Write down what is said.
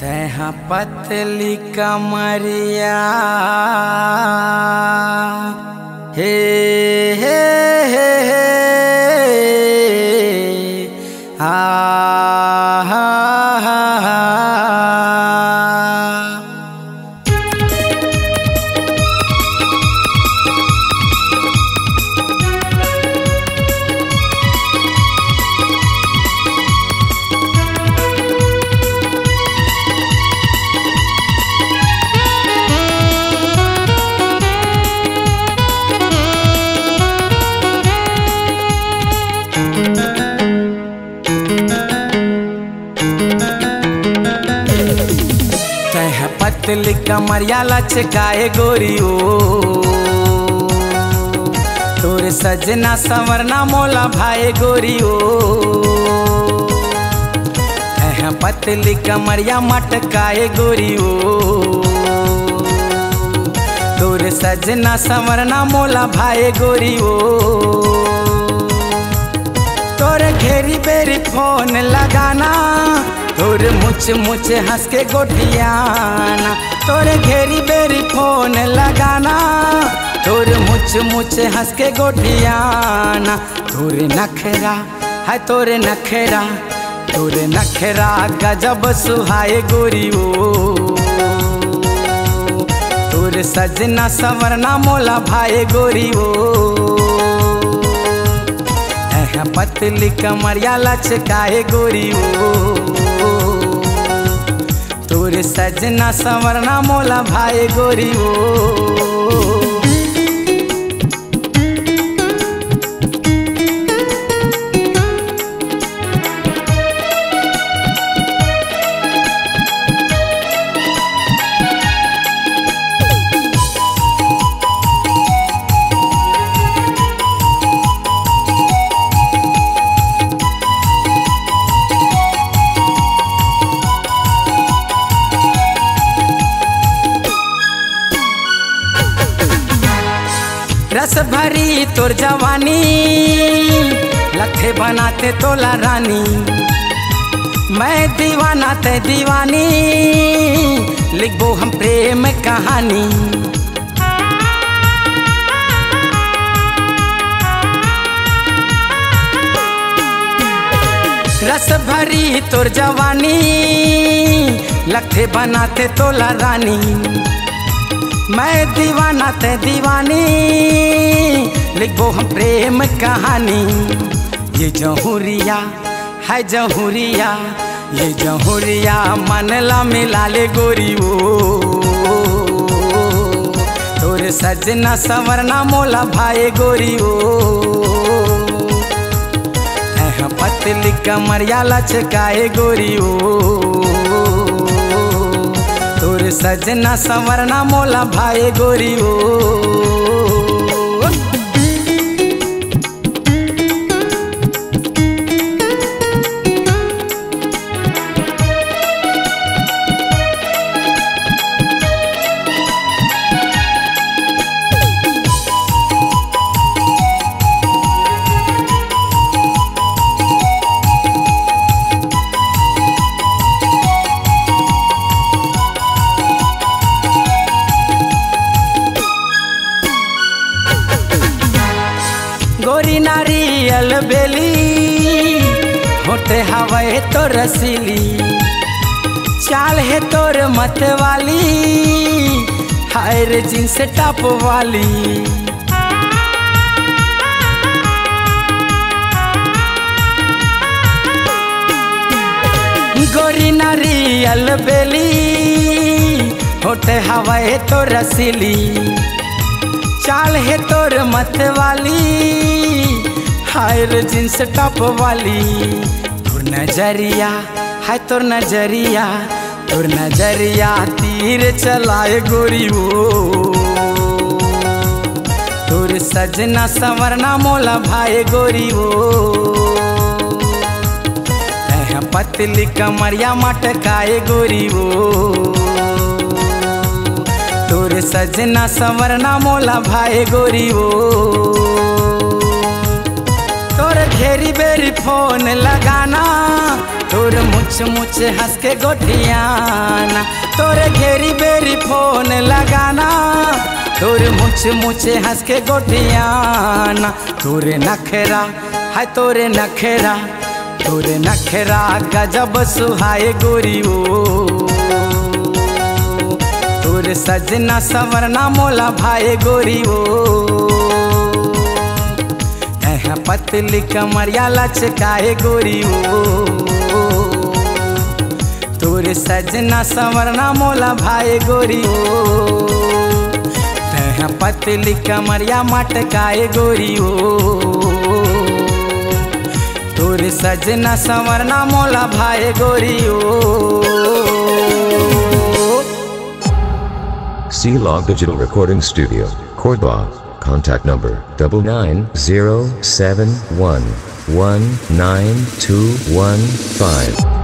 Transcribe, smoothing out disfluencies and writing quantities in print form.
तैहा पतली कमरिया हे हे हे हे आ हा हा हा। पतली कमरिया लचकाए गोरियो तोर सजना संवरना मोला भाई गोरियो। पतली कमरिया मटकाए गोरियो तोर सजना संवरना मोला भाई गोरियो। तोर घेरी बेरी फोन लगाना तोर मुछ मुछ हंस के गोठियाना। तोर घेरी बेरी फोन लगाना तोर मुछ मुछ हंस के गोठियाना। तोर नखरा है तोर नखरा गजब सुहाए गोरियो। तोर सजना संवरना मोला भाई गोरियो। पतली कमरिया लचकाए गोरियो तोर सजना संवरना मोला भाई गोरियो। रस भरी तोर जवानी लखे बनाते तोला रानी। मैं दीवाना ते दीवानी लिखबो हम प्रेम कहानी। रस भरी तोर जवानी लखे बनाते तोला रानी। मैं दीवाना ते दीवानी लिखबो हम प्रेम कहानी। ये जहुरिया है जहुरिया ये जहुरिया मनला मिला ले गोरियो। तोर सजना संवरना मोला भाई गोरियो। पतली कमरिया लचकाए गोरियो तोर सजना संवरना मोला भाई गोरियो। गोरी नारियल बेली होते हवाए तो रसीली। चाल है तोर मत वाली हायर जींस टॉप वाली। गोरी नारियल बेली होते हवाए तो रसीली। चाल है तोर मत वाली हायर जींस टॉप वाली। तोर नजरिया है तोर नजरिया तीर चलाए गोरियो। तोर सजना संवरना मोला भाई गोरियो। पतली कमरिया मटकाए गोरियो तोर सजना संवरना मोला भाई गोरियो। तोर घेरी बेरी फोन लगाना, तोर मुछ मुछ हंस के गोटियाना। तोरे घेरी बेरी फोन लगाना, तोर मुछ मुछ हंस के गोटियाना। तोरे नखरा है तोरे नखरा, तोरे नखरा गजब सुहाए गोरी ओ। तोरे सजना सवरना मोला भाई गोरी ओ। पतली कमरिया लचकाए गोरी ओ। तोरे सजना सवरना मोला भाई गोरी ओ। पतली कमरिया मटकाए गोरी ओ। तोरे सजना सवरना मोला भाई गोरी ओ। C-Log Digital Recording Studio, Cordoba. Contact number 99071192115.